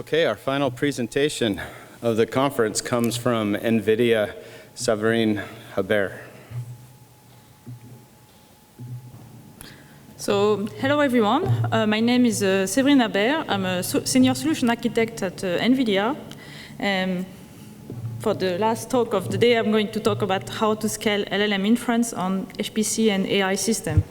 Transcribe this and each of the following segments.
Okay, our final presentation of the conference comes from NVIDIA, Severine, Habert. So, hello everyone. My name is Severine Habert. I'm a senior solution architect at NVIDIA. For the last talk of the day, I'm going to talk about how to scale LLM inference on HPC and AI system.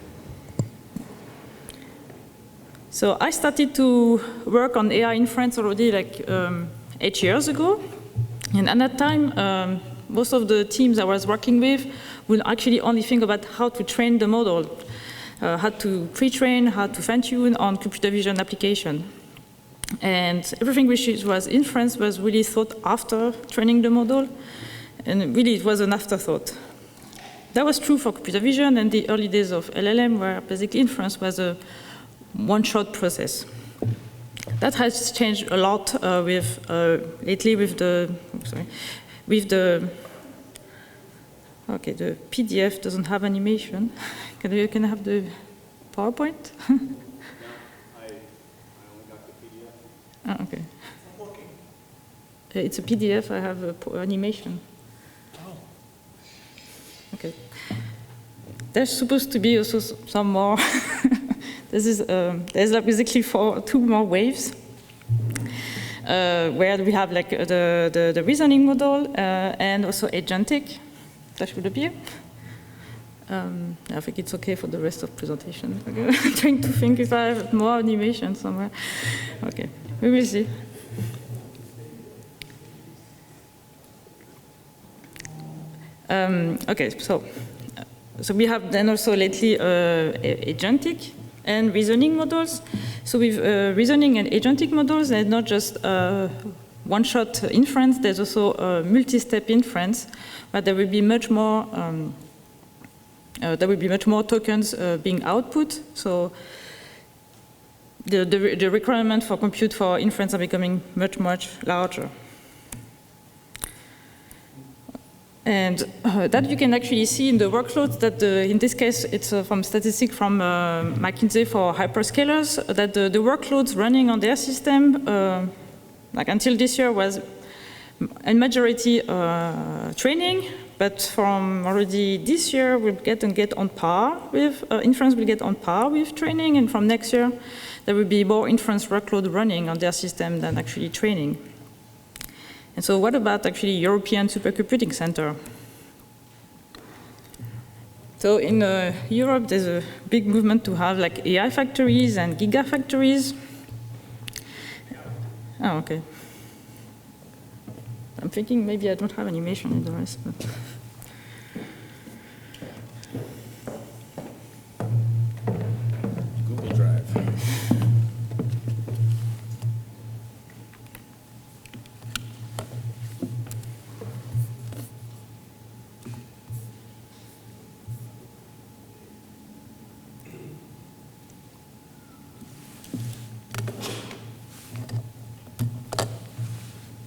So I started to work on AI inference already like 8 years ago. And at that time, most of the teams I was working with would actually only think about how to train the model, how to pre-train, how to fine-tune on computer vision application. And everything which was inference was really thought after training the model, and really it was an afterthought. That was true for computer vision and the early days of LLM, where basically inference was a one-shot process. That has changed a lot lately with the the PDF doesn't have animation. Can I have the PowerPoint? I only got the PDF. Oh, okay. It's a PDF. I have animation. Oh. Okay. There's supposed to be also some more. There's like basically two more waves where we have like the reasoning model and also agentic. That should appear. I think it's okay for the rest of presentation. Okay. I'm trying to think if I have more animation somewhere. Okay, we will see. Okay, so we have then also lately agentic and reasoning models. So with reasoning and agentic models, there's not just one-shot inference, there's also multi-step inference, but there will be much more tokens being output. So the requirement for compute for inference are becoming much larger. And that you can actually see in the workloads that in this case, it's from statistic from McKinsey for hyperscalers, that the workloads running on their system, like until this year was a majority training, but from already this year we'll get on par with, inference will get on par with training, and from next year there will be more inference workload running on their system than actually training. And so what about actually European supercomputing center? So in Europe, there's a big movement to have like AI factories and gigafactories. Oh, okay. I'm thinking maybe I don't have animation in the rest. But. Google Drive.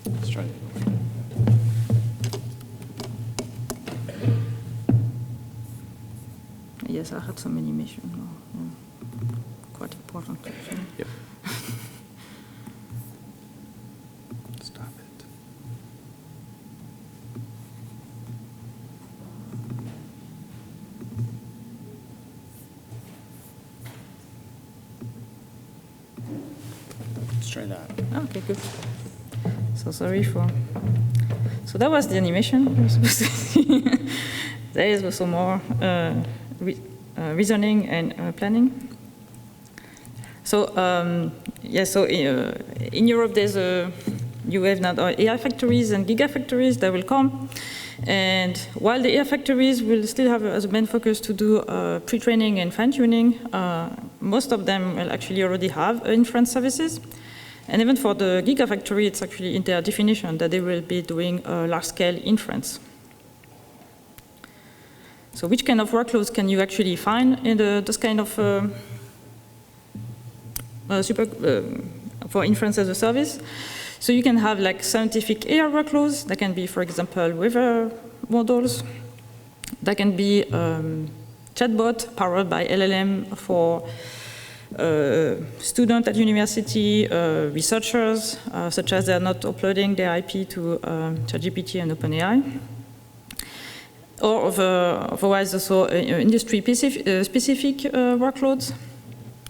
Let's try it. Yes, I had some animation. Yeah. Quite important, actually. Yep. Stop it. Let's try that. Okay, good. So sorry for. So that was the animation we were supposed to see. There is also more reasoning and planning. So so in Europe you have now AI factories and gigafactories that will come. And while the AI factories will still have as a main focus to do pre-training and fine-tuning, most of them will actually already have inference services. And even for the gigafactory, it's actually in their definition that they will be doing large-scale inference. So which kind of workloads can you actually find in this kind of for inference as a service? So you can have like scientific AI workloads. That can be, for example, weather models. That can be chatbot powered by LLM for students at university, researchers, such as they're not uploading their IP to ChatGPT and OpenAI. Or otherwise also industry-specific workloads.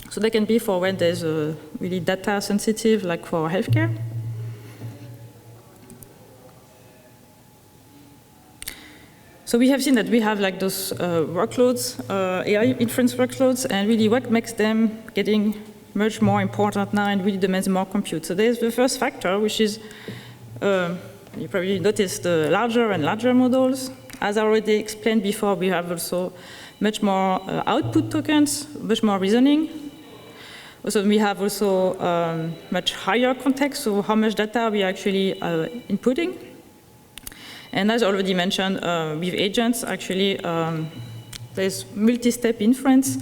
So they can be for when there's really data sensitive, like for healthcare. So we have seen that we have like those workloads, AI inference workloads, and really what makes them getting much more important now and really demands more compute. So there's the first factor, which is, you probably noticed the larger and larger models. As I already explained before, we have also much more output tokens, much more reasoning. Also, we have also much higher context, so how much data we are actually inputting. And as already mentioned, with agents, actually, there's multi-step inference.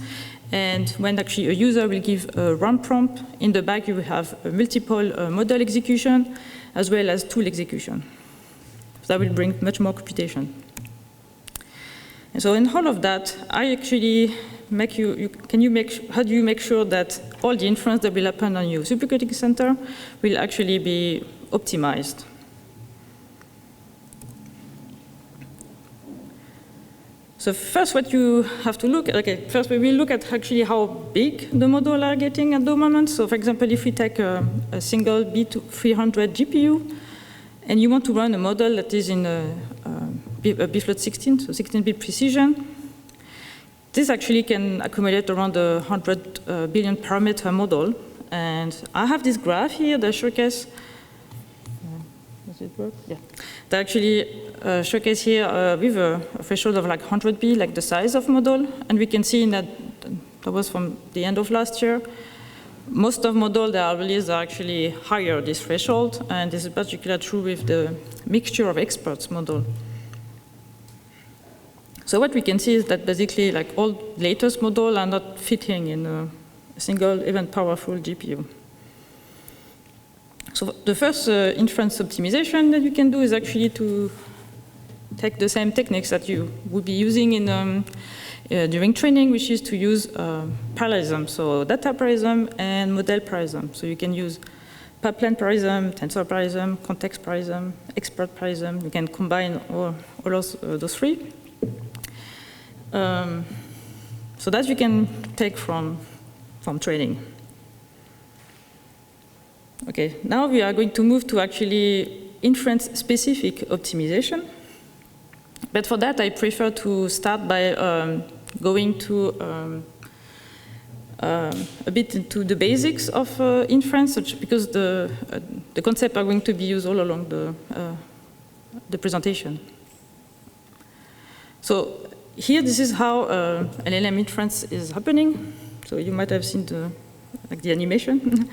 And when actually a user will give a run prompt, in the back you will have multiple model execution, as well as tool execution. So that will bring much more computation. And so in all of that, I actually how do you make sure that all the inference that will happen on your supercomputing center will actually be optimized? So first what you have to look at, first we will look at actually how big the models are getting at the moment. So for example, if we take a single B300 GPU, and you want to run a model that is in bfloat 16, so 16-bit precision, this actually can accumulate around 100 billion parameter model. And I have this graph here that showcase, does it work? Yeah. That actually showcase here with a threshold of like 100B, like the size of model. And we can see that was from the end of last year. Most of models that are released are actually higher this threshold, and this is particularly true with the mixture of experts model. So what we can see is that basically like all latest models are not fitting in a single even powerful GPU. So the first inference optimization that you can do is actually to take the same techniques that you would be using in during training, which is to use parallelism, so data parallelism and model parallelism. So you can use pipeline parallelism, tensor parallelism, context parallelism, expert parallelism. You can combine all those three. So that you can take from training. Okay, now we are going to move to actually inference-specific optimization. But for that, I prefer to start by going to a bit into the basics of inference, because the concepts are going to be used all along the presentation. So here, this is how LLM inference is happening. So you might have seen the animation.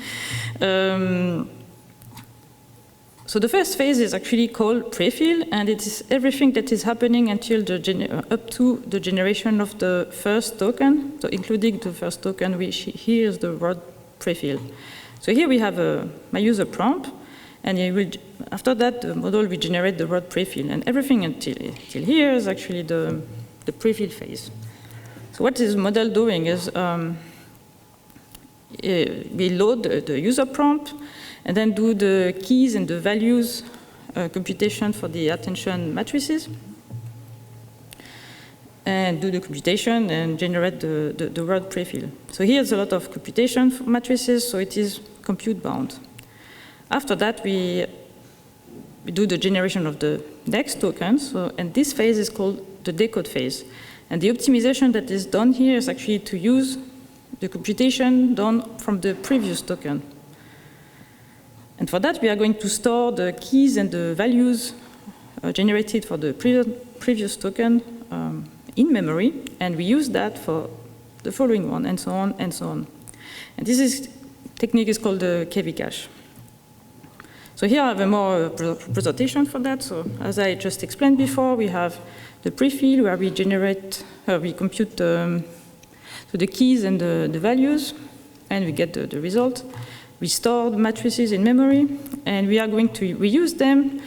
So the first phase is actually called prefill, and it is everything that is happening until up to the generation of the first token, so including the first token, which here is the word prefill. So here we have my user prompt, and after that the model will generate the word prefill, and everything until here is actually the prefill phase. So what this model doing is we load the user prompt, and then do the keys and the values computation for the attention matrices, and do the computation and generate the word prefill. So here's a lot of computation for matrices, so it is compute bound. After that, we do the generation of the next token, and this phase is called the decode phase. And the optimization that is done here is actually to use the computation done from the previous token. And for that, we are going to store the keys and the values generated for the previous token in memory, and we use that for the following one, and so on, and so on. And this technique is called the KV cache. So here I have a more presentation for that. So as I just explained before, we have the prefill where we compute the keys and the values, and we get the result. We store the matrices in memory, and we are going to reuse them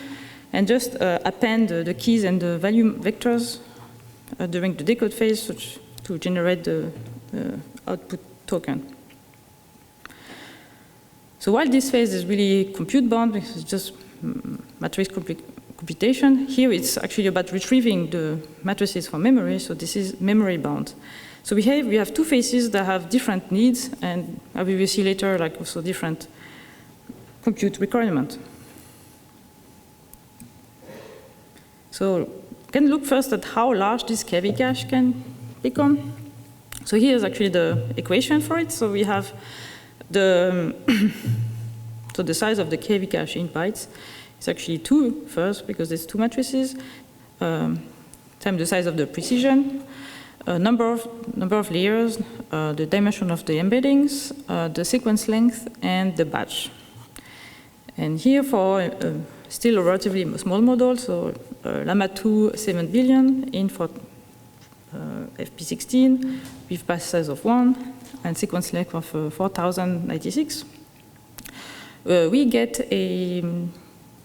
and just append the keys and the value vectors during the decode phase to generate the output token. So while this phase is really compute bound, because it's just matrix computation, here it's actually about retrieving the matrices from memory, so this is memory bound. So we have two phases that have different needs, and as we will see later, like also different compute requirements. So we can look first at how large this KV cache can become. So here's actually the equation for it. So we have the so the size of the KV cache in bytes is actually 2 first, because there's 2 matrices, times the size of the precision, number of layers, the dimension of the embeddings, the sequence length, and the batch. And here for still a relatively small model, so Llama 2, 7 billion, in for FP16, with batch size of 1, and sequence length of 4096. We get a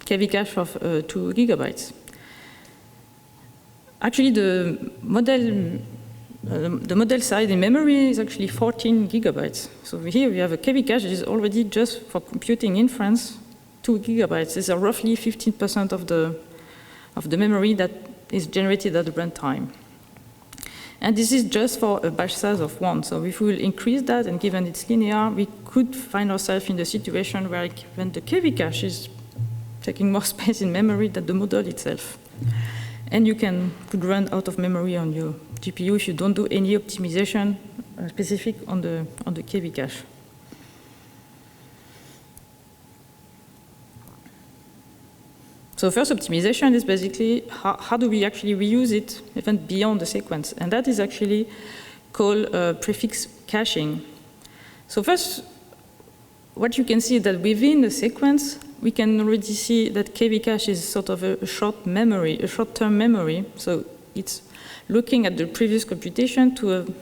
KV cache of 2 gigabytes. Actually, the model size in memory is actually 14 gigabytes. So here we have a KV cache that is already just for computing inference 2 gigabytes. These are roughly 15% of the memory that is generated at the runtime. And this is just for a batch size of 1. So if we will increase that, and given it's linear, we could find ourselves in the situation where when the KV cache is taking more space in memory than the model itself. And you could run out of memory on your GPU if you don't do any optimization specific on the KV cache. So first optimization is basically how do we actually reuse it even beyond the sequence? And that is actually called prefix caching. So first, what you can see is that within the sequence, we can already see that KV cache is sort of a short-term memory. So it's looking at the previous computation to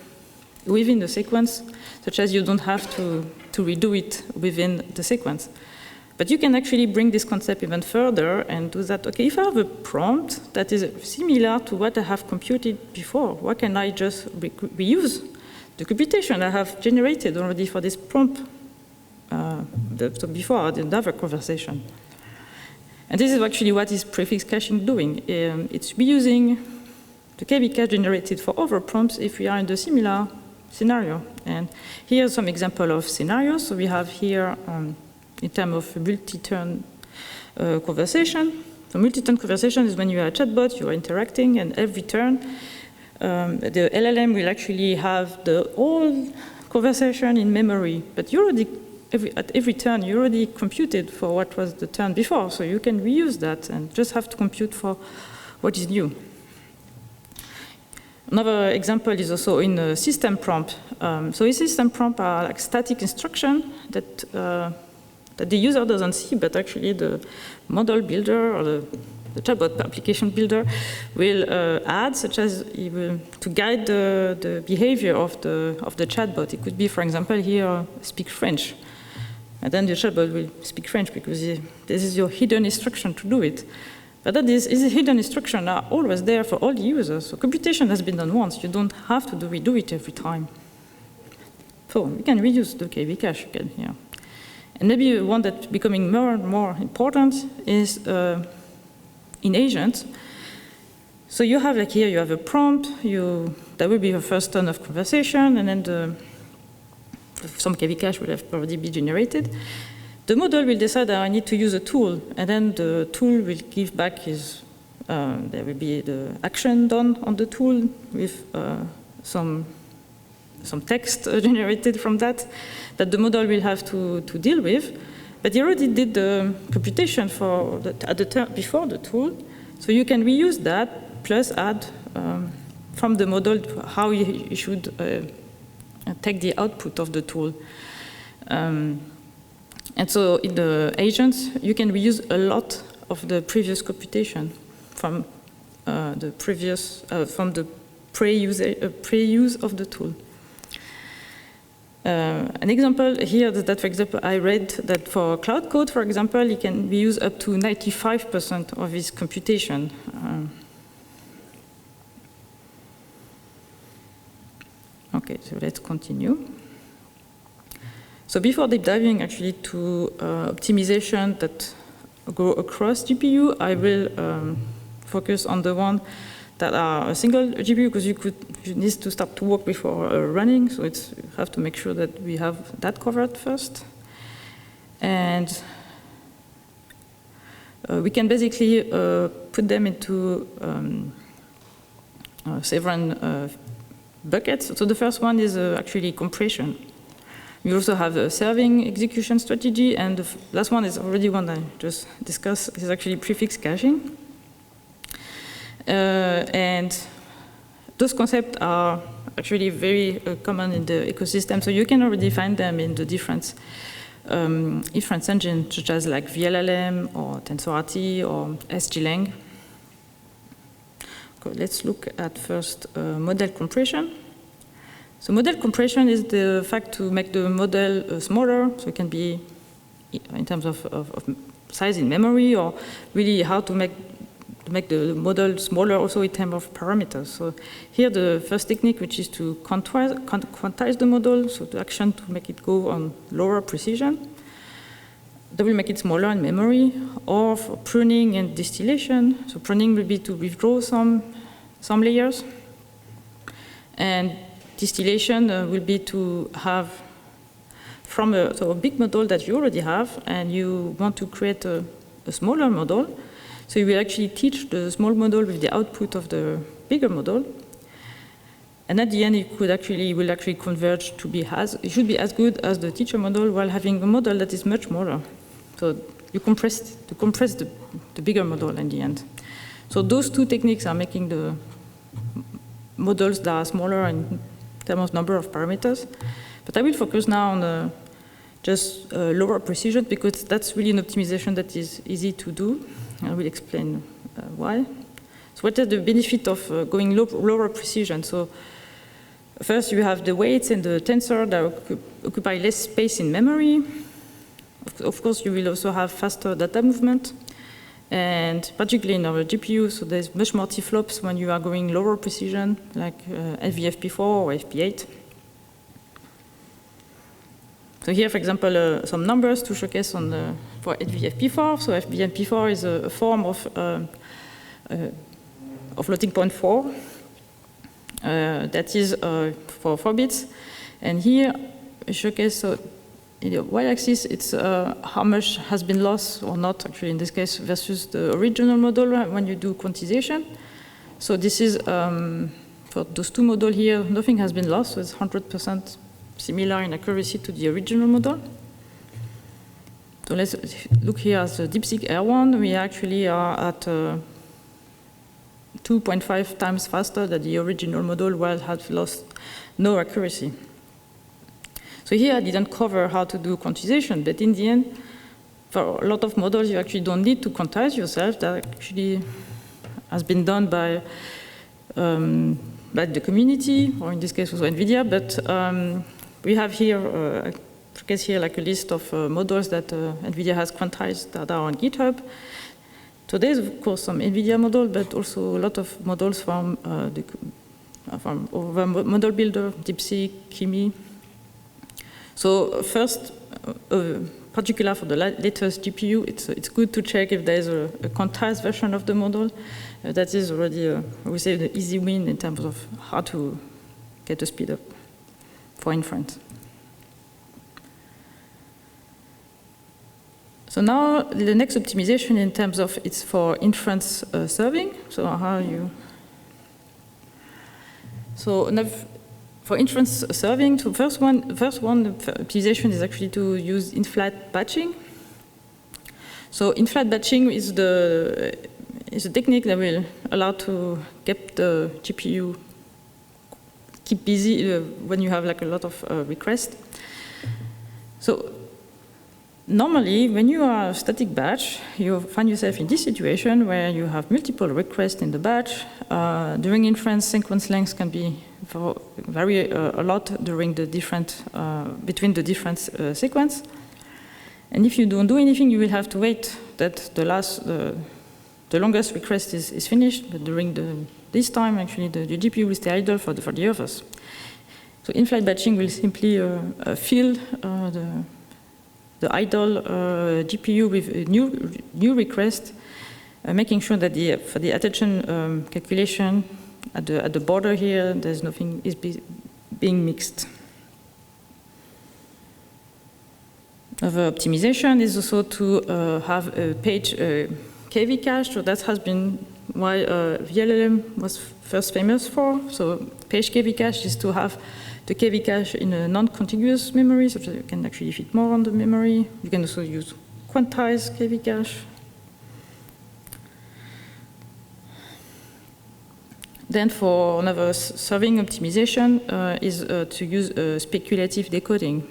within the sequence, such as you don't have to redo it within the sequence. But you can actually bring this concept even further and do that. Okay, if I have a prompt that is similar to what I have computed before, why can I just reuse the computation I have generated already for this prompt? So before I did another conversation. And this is actually what is prefix caching doing. It's reusing the KV cache generated for other prompts if we are in the similar scenario. And here are some examples of scenarios. So we have here, in terms of multi-turn conversation. So multi-turn conversation is when you are a chatbot, you are interacting, and every turn, the LLM will actually have the whole conversation in memory. But you already, at every turn, you already computed for what was the turn before, so you can reuse that and just have to compute for what is new. Another example is also in a system prompt. So a system prompt are like static instructions that the user doesn't see, but actually the model builder or the chatbot application builder will add, such as to guide the behavior of the chatbot. It could be, for example, here, speak French. And then the chatbot will speak French because this is your hidden instruction to do it. But that is hidden instructions are always there for all the users. So computation has been done once. You don't have to redo it every time. So we can reuse the KV cache again here. And maybe one that's becoming more and more important is in agents. So you have, like here, you have a prompt, that will be the first turn of conversation, and then some KV cache will have already be generated. The model will decide that I need to use a tool, and then the tool will give back there will be the action done on the tool with some text generated from that the model will have to deal with. But you already did the computation for before the tool, so you can reuse that plus add from the model how you should take the output of the tool. And so in the agents, you can reuse a lot of the previous computation from the pre-use of the tool. An example here is that, for example, I read that for Cloud Code, for example, you can reuse up to 95% of its computation. Okay, so let's continue. So before deep diving actually to optimization that go across GPU, I will focus on the one that are a single GPU, because you need to start to work before running, so you have to make sure that we have that covered first. And we can basically put them into Severine buckets. So the first one is actually compression. We also have a serving execution strategy, and the last one is already one I just discussed, is actually prefix caching. And those concepts are actually very common in the ecosystem, so you can already find them in the different inference engines, such as like VLLM or TensorRT or SGLang. Okay, let's look at first model compression. So model compression is the fact to make the model smaller, so it can be in terms of size in memory, or really how to make the model smaller also in terms of parameters. So here the first technique, which is to quantize the model, so the action to make it go on lower precision. That will make it smaller in memory, or for pruning and distillation. So pruning will be to withdraw some layers, and distillation will be to have from a big model that you already have, and you want to create a smaller model. So you will actually teach the small model with the output of the bigger model. And at the end, it will actually converge to be it should be as good as the teacher model, while having a model that is much smaller. So you compress the bigger model in the end. So those two techniques are making the models that are smaller in terms of number of parameters. But I will focus now on just lower precision, because that's really an optimization that is easy to do. I will explain why. So what is the benefit of going lower precision? So first you have the weights and the tensor that occupy less space in memory. Of course, you will also have faster data movement, and particularly in our GPU, so there's much more T-flops when you are going lower precision, like NVFP4 or FP8. So here, for example, some numbers to showcase for NVFP4. So NVFP4 is a form of floating point 4 that is for 4 bits. And here, I showcase, so in the y-axis, it's how much has been lost or not, actually, in this case, versus the original model when you do quantization. So this is, for those two models here, nothing has been lost, so it's 100% similar in accuracy to the original model. So let's look here at the DeepSeek R1. We actually are at 2.5 times faster than the original model, while it had lost no accuracy. So here I didn't cover how to do quantization, but in the end, for a lot of models, you actually don't need to quantize yourself. That actually has been done by the community, or in this case also NVIDIA, but we have here, like a list of models that NVIDIA has quantized that are on GitHub. So there's, of course, some NVIDIA model, but also a lot of models from Model Builder, DeepSeek, Kimi. So first, particular for the latest GPU, it's good to check if there's a quantized version of the model. That is already, I would say, the easy win in terms of how to get the speed up for inference. So now the next optimization in terms of it's for inference serving. So for inference serving, so first one, the optimization is actually to use in-flight batching. So in-flight batching is a technique that will allow to get the GPU keep busy when you have like a lot of requests. So normally, when you are a static batch, you find yourself in this situation where you have multiple requests in the batch. During inference, sequence lengths can vary a lot during the different between the different sequence. And if you don't do anything, you will have to wait that the longest request is finished. But during this time, actually, the GPU will stay idle for the others. So in-flight batching will simply fill the idle GPU with a new request, making sure that for the attention calculation at the border here, there's nothing is being mixed. Another optimization is also to have a page KV cache. So that has been why VLLM was first famous for. So page KV cache is to have the KV cache in a non-contiguous memory, so that you can actually fit more on the memory. You can also use quantized KV cache. Then for another serving optimization is to use speculative decoding.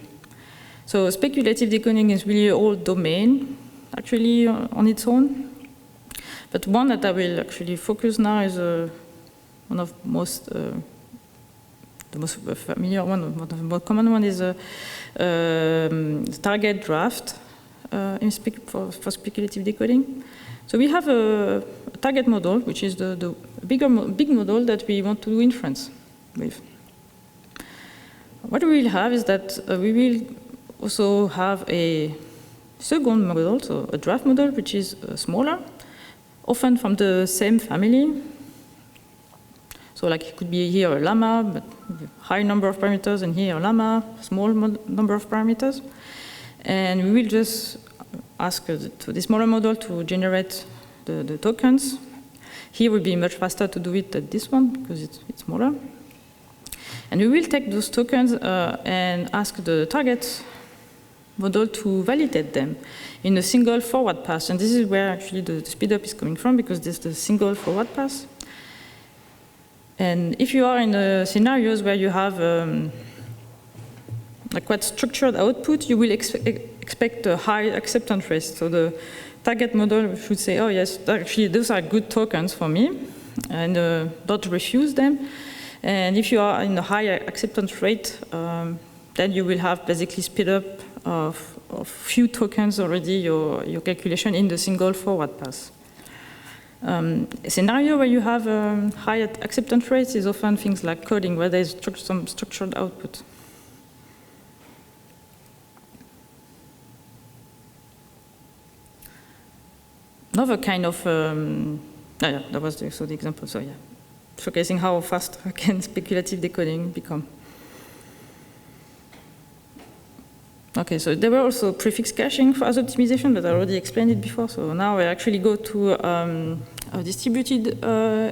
So speculative decoding is really an old domain, actually, on its own. But one that I will actually focus now is one of the most familiar one, one of the more common one is target draft for speculative decoding. So we have a target model, which is the big model that we want to do inference with. What we will have is that we will also have a second model, so a draft model, which is smaller, often from the same family. So like it could be here a llama, but high number of parameters, and here a llama, small number of parameters. And we will just ask to this smaller model to generate the tokens. Here will be much faster to do it than this one, because it's smaller. And we will take those tokens and ask the target model to validate them in a single forward pass. And this is where actually the speedup is coming from, because this is the single forward pass. And if you are in scenarios where you have like quite structured output, you will expect a high acceptance rate. So the target model should say, oh yes, actually those are good tokens for me, and don't refuse them. And if you are in a higher acceptance rate, then you will have basically speed up of few tokens already your calculation in the single forward pass. A scenario where you have high acceptance rates is often things like coding, where there's some structured output. Another kind of, that was the example, so yeah, showcasing how fast can speculative decoding become. Okay, so there were also prefix caching for as optimization, but I already explained it before. So now I actually go to a distributed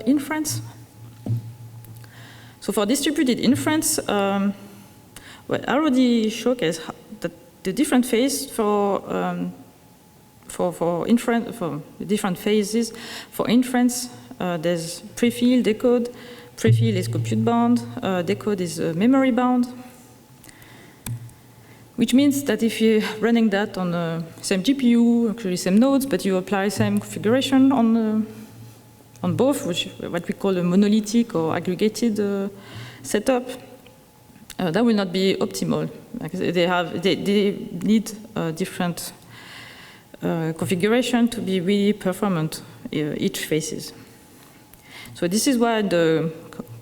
inference. So for distributed inference, well, I already showcased that the different phase for inference, for the different phases for inference. There's prefill, decode. Prefill is compute bound. Decode is memory bound. Which means that if you're running that on the same GPU, actually same nodes, but you apply same configuration on both, which is what we call a monolithic or aggregated setup, that will not be optimal. Like they need different configuration to be really performant each phases. So this is why in the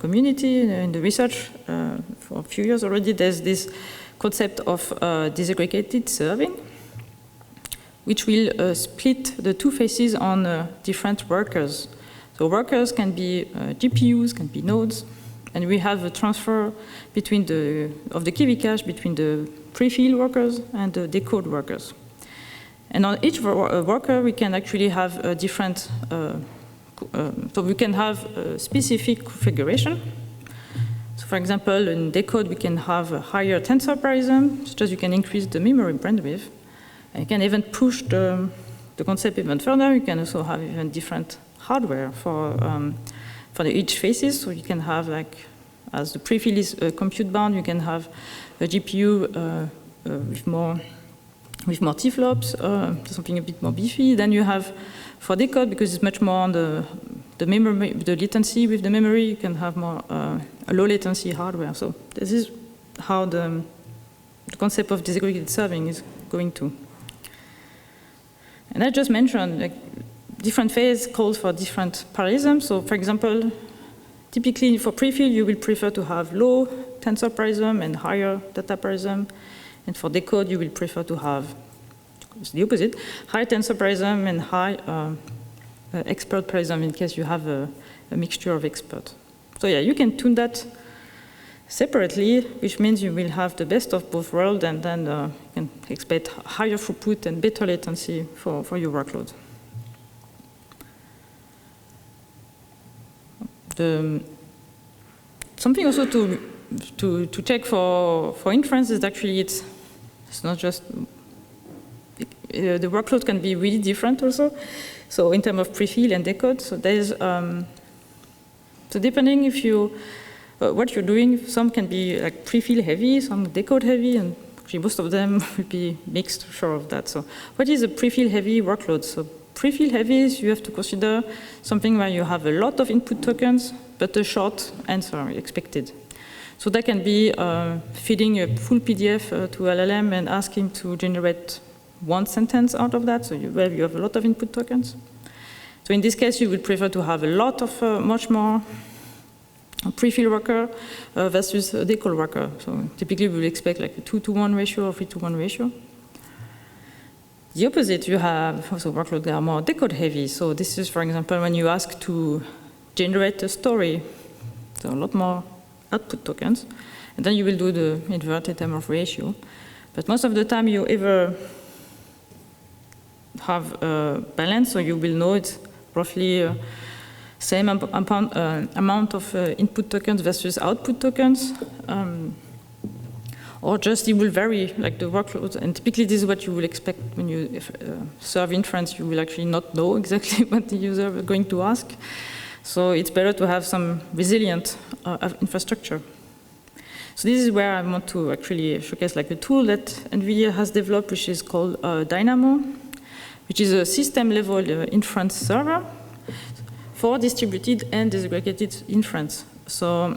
community, in the research, for a few years already, there's this concept of disaggregated serving, which will split the two phases on different workers. So workers can be GPUs, can be nodes, and we have a transfer between of the KV cache between the prefill workers and the decode workers. And on each worker, we can actually have a different, so we can have a specific configuration. So for example, in decode, we can have a higher tensor parallelism, such as you can increase the memory bandwidth. And you can even push the concept even further. You can also have even different hardware for each phases. So you can have, like, as the prefill is compute bound, you can have a GPU with more T-flops, something a bit more beefy. Then you have, for decode, because it's much more on the memory, the latency with the memory, you can have more a low latency hardware. So this is how the concept of disaggregated serving is going to. And I just mentioned, like, different phase calls for different parallelism. So for example, typically for prefill, you will prefer to have low tensor parism and higher data parism. And for decode, you will prefer to have, it's the opposite, high tensor parism and high expert parism in case you have a mixture of experts. So yeah, you can tune that separately, which means you will have the best of both worlds, and then you can expect higher throughput and better latency for your workload. Something also to check for inference is actually it's not just, the workload can be really different also. So in terms of prefill and decode, so there's, so depending if you, what you're doing, some can be like prefill heavy, some decode heavy, and actually most of them will be mixed of that. So what is a prefill heavy workload? So prefill heavy is you have to consider something where you have a lot of input tokens, but a short answer expected. So that can be feeding a full PDF to LLM and asking to generate one sentence out of that, so you have a lot of input tokens. So in this case, you would prefer to have a lot of, much more prefill worker versus a decode worker. So typically, we will expect like a 2-to-1 ratio or 3-to-1 ratio. The opposite, you have also workloads that are more decode heavy. So this is, for example, when you ask to generate a story, so a lot more output tokens, and then you will do the inverted term of ratio. But most of the time, you either have a balance, so you will know it's roughly same amount of input tokens versus output tokens, or just it will vary, like the workload. And typically, this is what you will expect when you serve inference. You will actually not know exactly what the user is going to ask. So it's better to have some resilient infrastructure. So this is where I want to actually showcase like a tool that NVIDIA has developed, which is called Dynamo, which is a system-level inference server for distributed and disaggregated inference. So,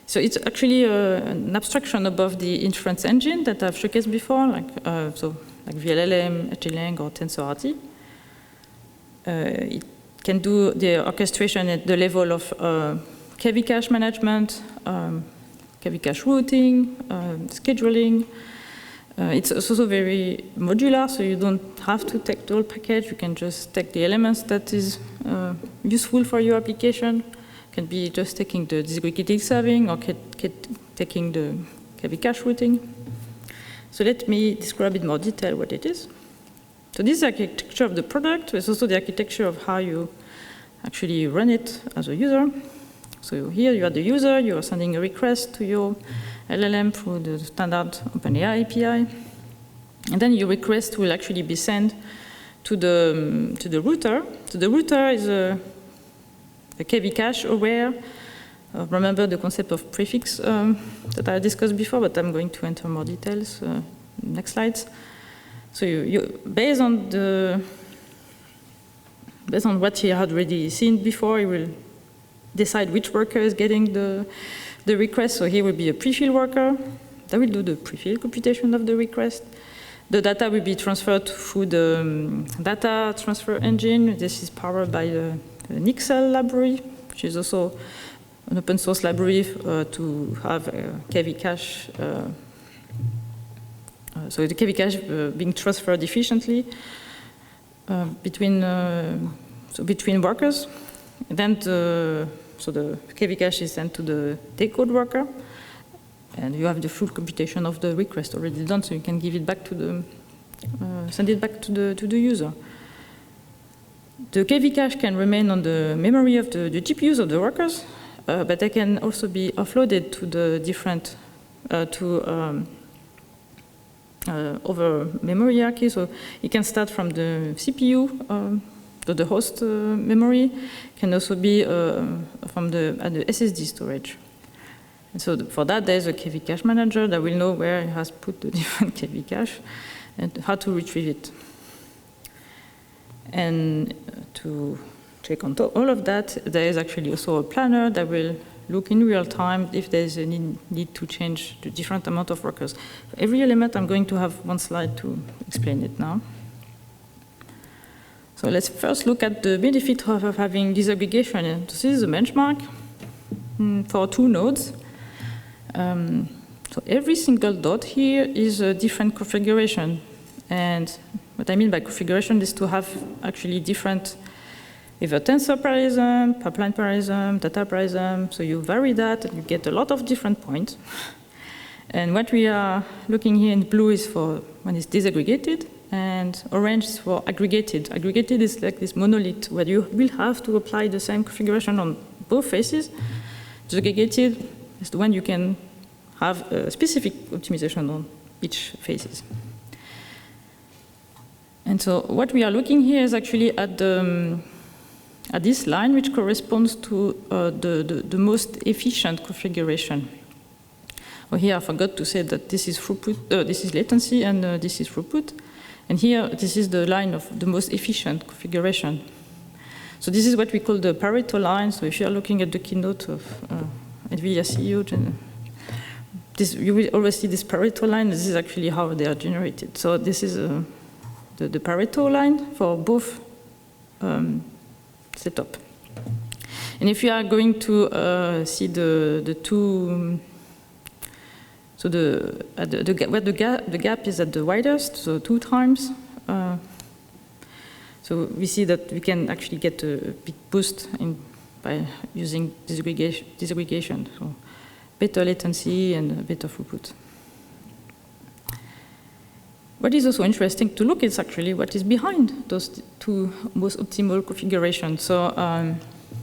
so it's actually an abstraction above the inference engine that I've showcased before, like VLLM, HLang, or TensorRT. It can do the orchestration at the level of KV cache management, KV cache routing, scheduling. It's also very modular, so you don't have to take the whole package. You can just take the elements that is useful for your application. It can be just taking the disaggregated serving or taking the KV cache routing. So let me describe in more detail what it is. So this is the architecture of the product. It's also the architecture of how you actually run it as a user. So here you are the user, you are sending a request to your LLM through the standard OpenAI API. And then your request will actually be sent to the router. So the router is a KV cache aware. Remember the concept of prefix that I discussed before, but I'm going to enter more details next slides. So based on what you had already seen before, you will decide which worker is getting the request. So here will be a prefill worker that will do the prefill computation of the request. The data will be transferred through the data transfer engine. This is powered by the Nixel library, which is also an open source library to have a KV cache. So the KV cache being transferred efficiently between workers. And then so the KV cache is sent to the decode worker, and you have the full computation of the request already done, so you can give it back to the send it back to the user. The KV cache can remain on the memory of the GPUs of the workers, but they can also be offloaded to the different over memory hierarchy. So it can start from the CPU. So the host memory can also be from the SSD storage. And so for that, there's a KV cache manager that will know where it has put the different KV cache and how to retrieve it. And to check on top all of that, there is actually also a planner that will look in real time if there's a need to change the different amount of workers. For every element, I'm going to have one slide to explain it now. So let's first look at the benefit of having disaggregation. And this is a benchmark. for 2 nodes. So every single dot here is a different configuration. And what I mean by configuration is to have actually different, either tensor parallelism, pipeline parallelism, data parallelism. So you vary that and you get a lot of different points. And what we are looking here in blue is for when it's disaggregated, and orange is for aggregated. Aggregated is like this monolith where you will have to apply the same configuration on both faces. Disaggregated is the one you can have a specific optimization on each faces. And so what we are looking here is actually at this line, which corresponds to the most efficient configuration. Well, here I forgot to say that this is throughput, this is latency, and this is throughput. And here, this is the line of the most efficient configuration. So this is what we call the Pareto line. So if you are looking at the keynote of NVIDIA CEO, you will always see this Pareto line. This is actually how they are generated. So this is the Pareto line for both setup. And if you are going to see the two, so where the gap is at the widest, so 2 times. So we see that we can actually get a big boost by using disaggregation. So better latency and better throughput. What is also interesting to look is actually what is behind those 2 most optimal configurations. So,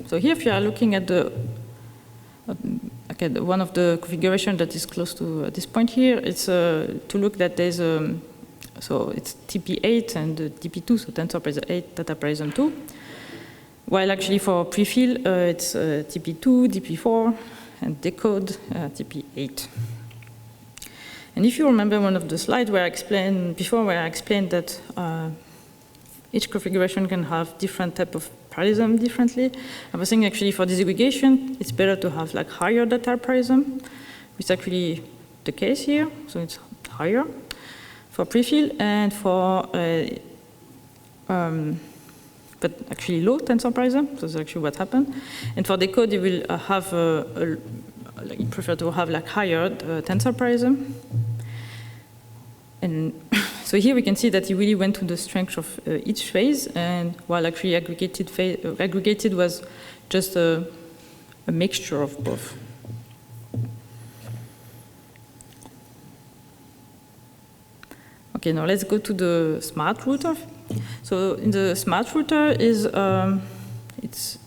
so here, if you are looking at one of the configurations that is close to this point here, it's to look that there's so it's TP8 and TP2, so tensor parallelism 8, data parallelism 2. While actually for prefill, it's TP2, TP4, and decode TP8. And if you remember one of the slides where I explained that each configuration can have different type of parallelism differently, I was saying actually for disaggregation, it's better to have like higher data parallelism, which is actually the case here, so it's higher for prefill, and for but actually low tensor parallelism, so that's actually what happened. And for decode, you will have like you prefer to have like higher tensor parallelism. And so here we can see that he really went to the strength of each phase, and while actually aggregated was just a mixture of both. Okay, now let's go to the smart router. So in the smart router is it's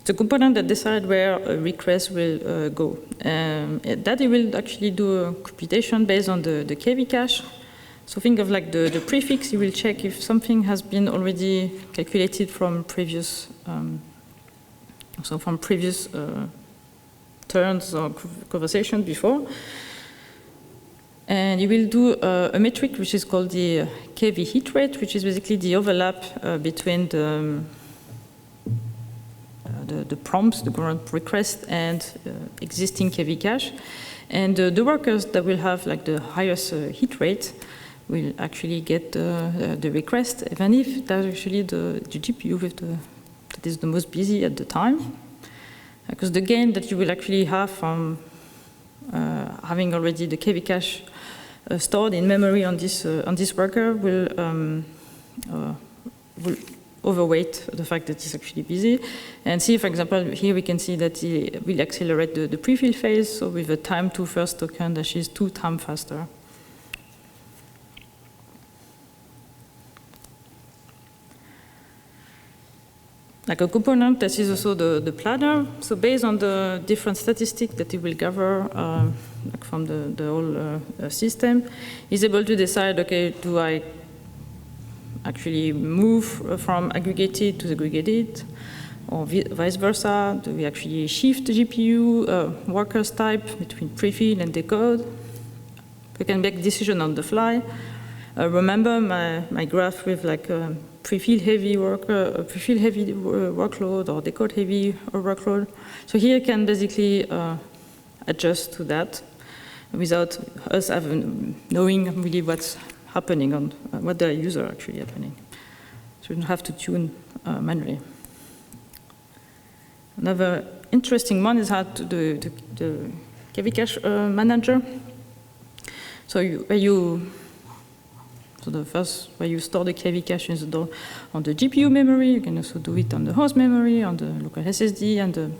a component that decides where a request will go. That it will actually do a computation based on the KV cache. So think of like the prefix. You will check if something has been already calculated from previous, turns or conversation before. And you will do a metric which is called the KV hit rate, which is basically the overlap between the prompts, the current request, and existing KV cache. And the workers that will have like the highest hit rate will actually get the request, even if that's actually the GPU that is the most busy at the time. Because the gain that you will actually have from having already the KV cache stored in memory on this worker will overweight the fact that it's actually busy. And see, for example, here we can see that it will accelerate the prefill phase, so with a time to first token that is 2 times faster. Like a component that is also the planner. So based on the different statistics that it will gather like from the whole system, is able to decide, okay, do I actually move from aggregated to segregated, or vice versa? Do we actually shift the GPU workers type between prefill and decode? We can make decision on the fly. Remember my graph with like prefill heavy workload or decode heavy workload. So here you can basically adjust to that without us knowing really what's happening on what the user actually happening. So you don't have to tune manually. Another interesting one is how to the KV cache manager. So the first where you store the KV cache is on the GPU memory. You can also do it on the host memory, on the local SSD, and the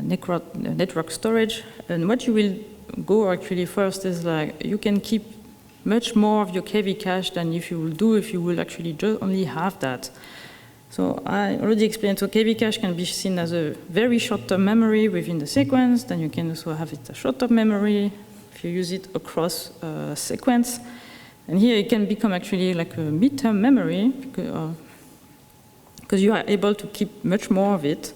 network storage. And what you will go actually first is like you can keep much more of your KV cache than if you will actually just only have that. So I already explained, so KV cache can be seen as a very short-term memory within the sequence. Then you can also have it a short-term memory if you use it across a sequence. And here it can become actually like a mid-term memory because you are able to keep much more of it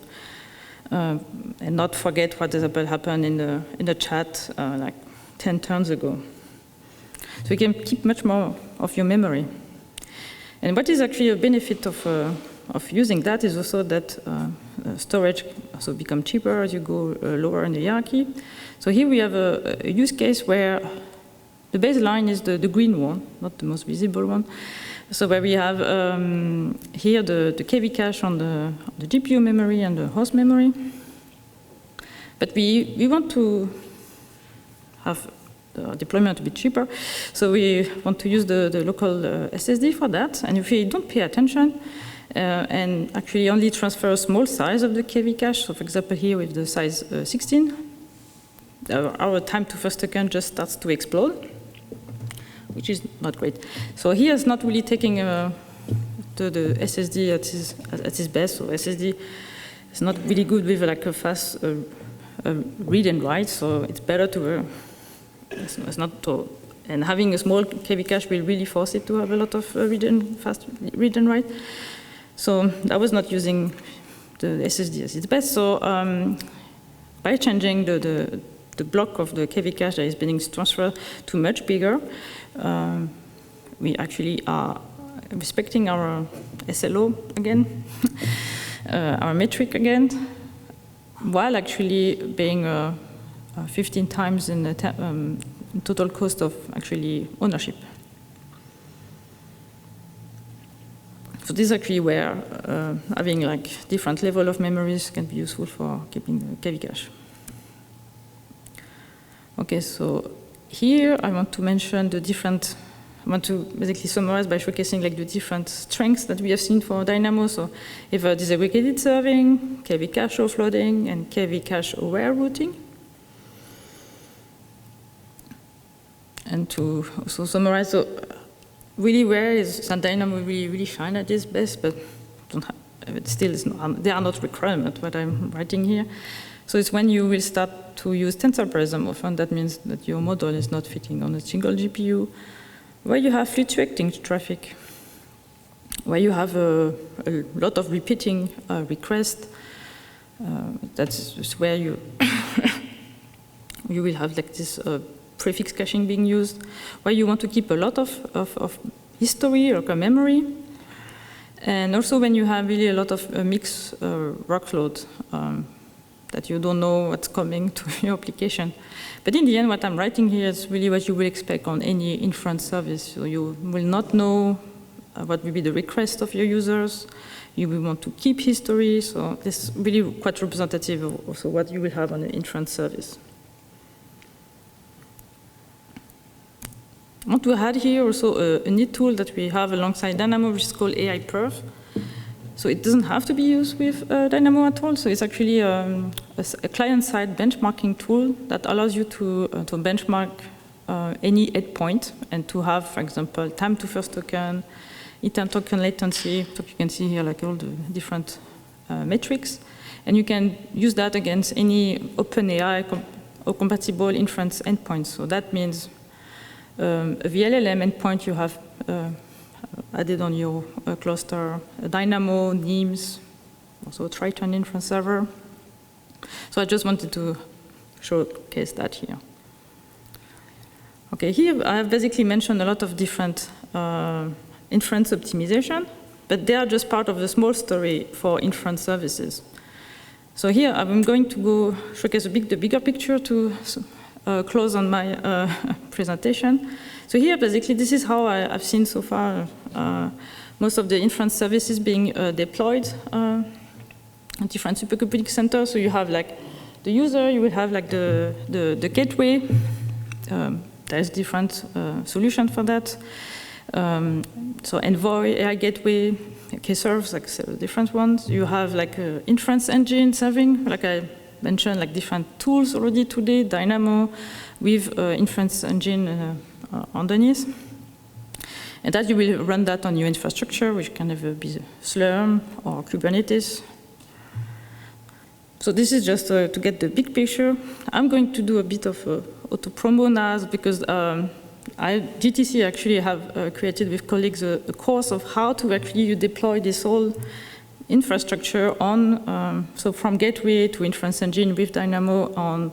and not forget what happened in the chat like 10 turns ago. So you can keep much more of your memory. And what is actually a benefit of using that is also that storage also becomes cheaper as you go lower in the hierarchy. So here we have a use case where the baseline is the green one, not the most visible one. So where we have here the KV cache on the GPU memory and the host memory. But we want to have the deployment to be cheaper. So we want to use the local SSD for that. And if we don't pay attention and actually only transfer a small size of the KV cache, so for example here with the size 16, our time to first token just starts to explode, which is not great. So here it's not really taking the SSD at its best. So SSD is not really good with like a fast read and write. So it's better to it's not to, and having a small KV cache will really force it to have a lot of fast read and write. So I was not using the SSD as its best. So by changing the block of the KV cache that is being transferred to much bigger, we actually are respecting our SLO again, our metric again, while actually being 15 times in the total cost of actually ownership. So this is actually where having like different level of memories can be useful for keeping the KV cache. Okay, so here I want to mention I want to basically summarize by showcasing like the different strengths that we have seen for Dynamo. So if disaggregated serving, KV cache offloading, and KV cache aware routing. And to also summarize, so really where is Dynamo really shine at its best, but they are not requirements what I'm writing here. So it's when you will start to use tensor parallelism often. That means that your model is not fitting on a single GPU, where you have fluctuating traffic, where you have a lot of repeating requests. That's where you you will have like this prefix caching being used, where you want to keep a lot of history or memory, and also when you have really a lot of mixed workload that you don't know what's coming to your application. But in the end, what I'm writing here is really what you will expect on any inference service. So you will not know what will be the request of your users. You will want to keep history. So this is really quite representative of also what you will have on an inference service. I want to add here also a neat tool that we have alongside Dynamo, which is called AI Perf. So it doesn't have to be used with Dynamo at all. So it's actually a client-side benchmarking tool that allows you to benchmark any endpoint and to have, for example, time to first token, inter-token latency. So you can see here like all the different metrics. And you can use that against any OpenAI or compatible inference endpoints. So that means a VLLM endpoint you have added on your cluster, Dynamo, NIMS, also Triton inference server. So I just wanted to showcase that here. Okay, here I have basically mentioned a lot of different inference optimization, but they are just part of the small story for inference services. So here I'm going to go showcase the bigger picture to close on my presentation. So here, basically, this is how I've seen so far most of the inference services being deployed different supercomputing centers. So you have like the user, you will have like the gateway. There's different solution for that. So Envoy, AI Gateway, K-serves, like several different ones. You have like Inference engine serving, like I mentioned, like different tools already today, Dynamo with Inference engine underneath. And that you will run that on your infrastructure, which can either be Slurm or Kubernetes. So this is just to get the big picture. I'm going to do a bit of auto-promo now because GTC actually have created with colleagues a course of how to actually deploy this whole infrastructure on, so from gateway to Inference engine with Dynamo on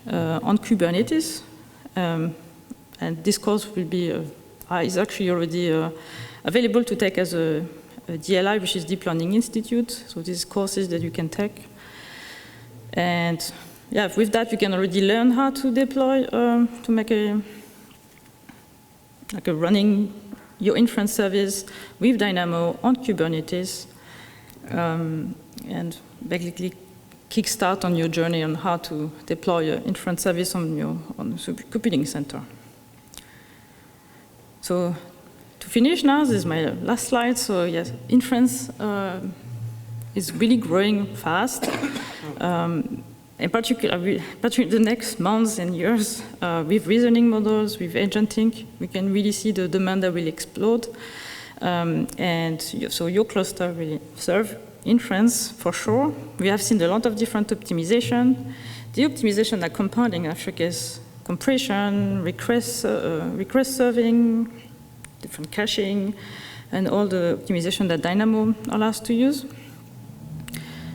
Kubernetes. And this course will be, is actually already available to take as a DLI, which is Deep Learning Institute. So these courses that you can take. And yeah, with that, you can already learn how to deploy, to make a running your inference service with Dynamo on Kubernetes, and basically kickstart on your journey on how to deploy your inference service on the supercomputing center. So to finish now, this is my last slide. So yes, inference is really growing fast. In particular, the next months and years, with reasoning models, with agenting, we can really see the demand that will explode. And so your cluster will serve inference for sure. We have seen a lot of different optimization. The optimization are compounding, I showcase compression, request serving, different caching, and all the optimization that Dynamo allows to use.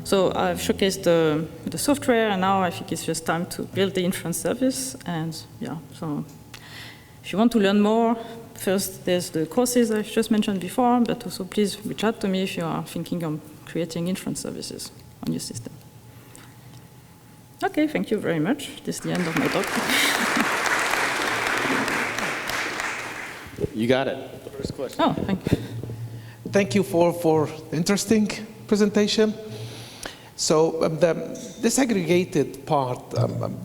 So I've showcased the software, and now I think it's just time to build the inference service. And yeah, so if you want to learn more, first there's the courses I just mentioned before, but also please reach out to me if you are thinking of creating inference services on your system. Okay, thank you very much. This is the end of my talk. You got it. First question. Oh, thank you. Thank you for the interesting presentation. So the disaggregated part,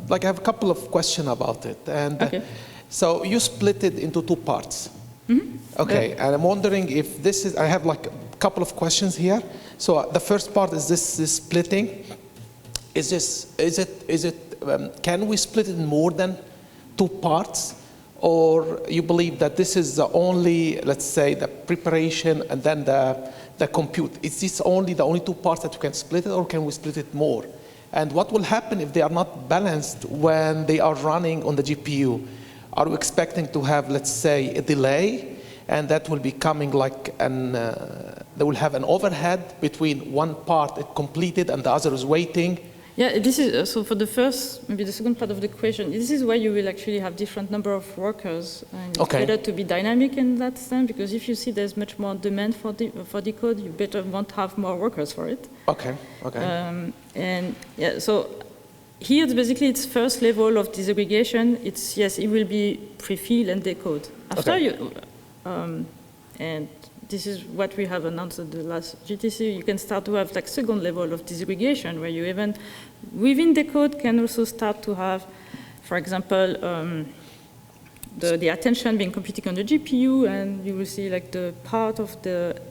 like I have a couple of questions about it. And Okay. So you split it into two parts. Mm-hmm. Okay, and I'm wondering if this is, I have like a couple of questions here. So the first part is this splitting. Can we split it in more than two parts? Or you believe that this is the only, let's say, the preparation and then the compute? Is this the only two parts that you can split it, or can we split it more? And what will happen if they are not balanced when they are running on the GPU? Are we expecting to have, let's say, a delay, and that will be coming like they will have an overhead between one part completed and the other is waiting? Yeah, this is, so for the first, maybe the second part of the question, this is where you will actually have different number of workers. And it's better to be dynamic in that sense, because if you see there's much more demand for the code, you better want to have more workers for it. Okay. And yeah, so here it's basically its first level of disaggregation. It's, yes, it will be pre-fill and decode. After you, and this is what we have announced at the last GTC, you can start to have like second level of disaggregation, where you even, within the code, can also start to have, for example, the attention being computed on the GPU, and you will see like the part of the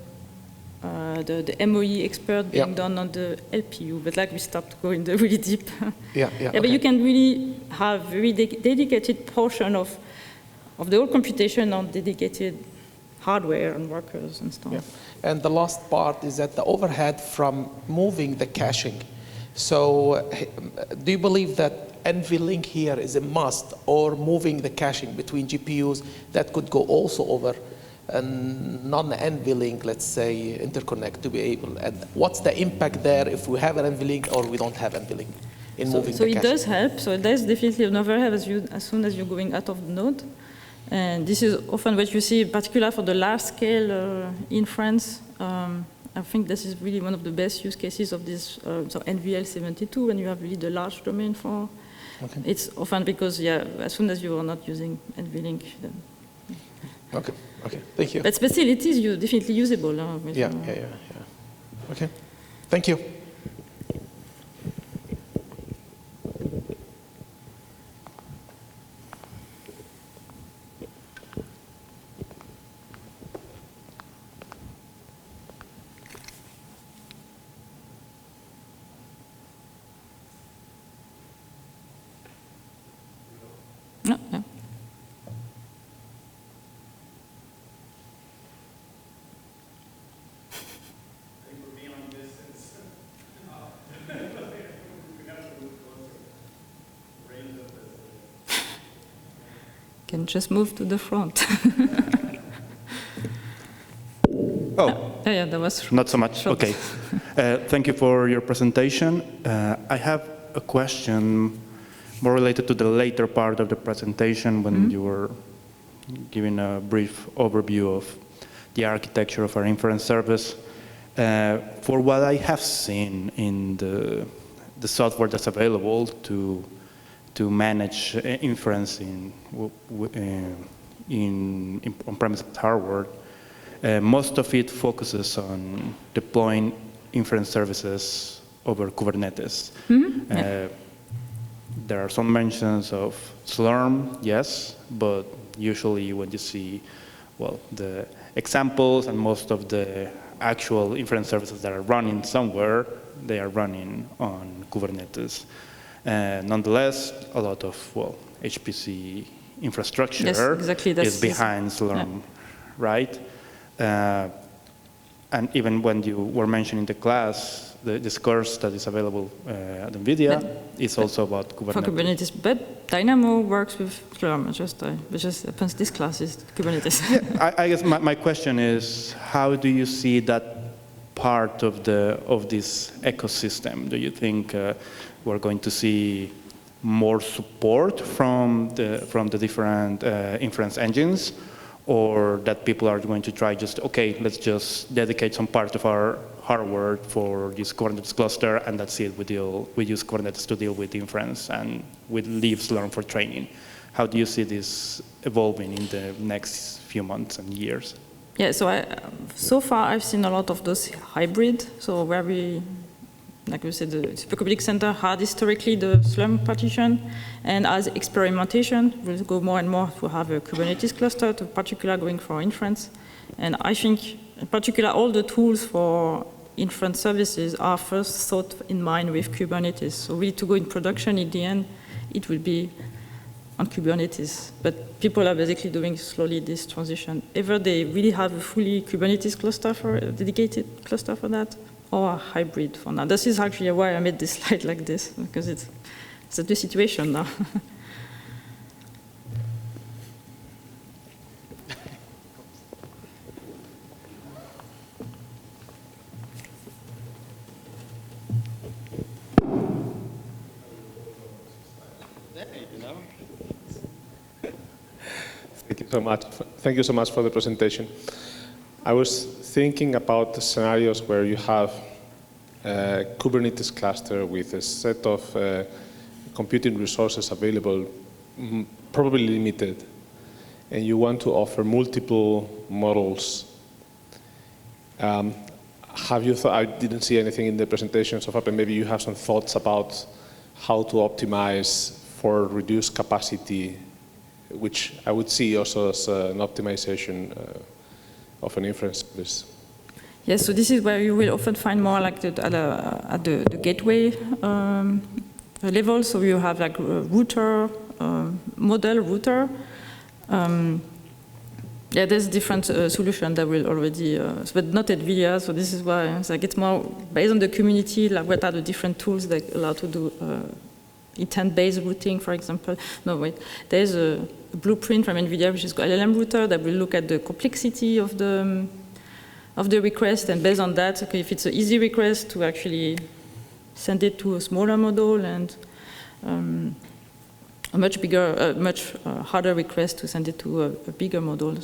MOE expert being done on the LPU, but like we start to go in the really deep. But you can really have very dedicated portion of the whole computation on dedicated hardware and workers and stuff. Yeah. And the last part is that the overhead from moving the caching. So do you believe that NVLink here is a must, or moving the caching between GPUs that could go also over a non-NVLink, let's say, interconnect to be able? And what's the impact there if we have an NVLink or we don't have NVLink in moving the caching? So it does help. So there's definitely an overhead as soon as you're going out of the node. And this is often what you see, in particular for the large-scale inference. I think this is really one of the best use cases of this, so NVL72, when you have really the large domain for. Okay. It's often because, as soon as you are not using NVLink, then. Okay, thank you. But still, it is definitely usable. Yeah. Okay, thank you. No, yeah. Can just move to the front. Oh, Yeah, that was not so much. short. Okay. Thank you for your presentation. I have a question more related to the later part of the presentation when you were giving a brief overview of the architecture of our inference service. For what I have seen in the software that's available to manage inference in on-premise hardware, most of it focuses on deploying inference services over Kubernetes. There are some mentions of Slurm, yes, but usually when you see, well, the examples and most of the actual inference services that are running somewhere, they are running on Kubernetes. Nonetheless, a lot of, well, HPC infrastructure is behind Slurm, right? And even when you were mentioning the class, this course that is available at NVIDIA is also about Kubernetes. For Kubernetes, but Dynamo works with Slurm. It just happens this class is Kubernetes. Yeah, I guess my question is, how do you see that part of this ecosystem? Do you think we're going to see more support from the different inference engines, or that people are going to try just, okay, let's just dedicate some part of our hardware for this Kubernetes cluster, and that's it. We use Kubernetes to deal with inference, and we leave Slurm for training. How do you see this evolving in the next few months and years? Yeah, so far I've seen a lot of those hybrid, so where we, like we said, the Supercomputing Center had historically the Slurm partition, and as experimentation, we'll go more and more to have a Kubernetes cluster, to particular going for inference. And I think, in particular, all the tools for inference services are first thought in mind with Kubernetes. So really to go in production in the end, it will be on Kubernetes. But people are basically doing slowly this transition. Either they really have a fully Kubernetes cluster for a dedicated cluster for that, or a hybrid for now. This is actually why I made this slide like this, because it's the situation now. Thank you so much. Thank you so much for the presentation. I was thinking about the scenarios where you have a Kubernetes cluster with a set of computing resources available, probably limited, and you want to offer multiple models. Have you thought, I didn't see anything in the presentation so far, but maybe you have some thoughts about how to optimize for reduced capacity, which I would see also as an optimization of an inference service. Yes, so this is where you will often find more like at the gateway level. So you have like a router, model router. Yeah, there's different solutions that will already, but not at NVIDIA. So this is why it's like it's more based on the community. Like what are the different tools that allow to do intent-based routing, for example. No, wait. There's a blueprint from NVIDIA, which is called LLM router, that will look at the complexity of the request, and based on that, okay, if it's an easy request, to actually send it to a smaller model, and a much bigger, much harder request to send it to a bigger model.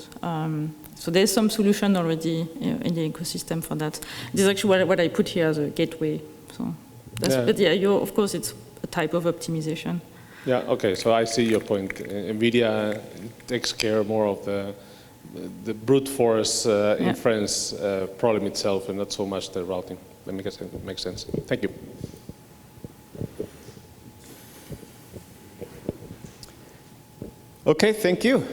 So there's some solution already in the ecosystem for that. This is actually what I put here as a gateway. So, that's, but yeah, of course, it's a type of optimization. Yeah, okay, so I see your point. NVIDIA takes care more of the brute force inference problem itself, and not so much the routing. That makes sense. Thank you. Okay, thank you.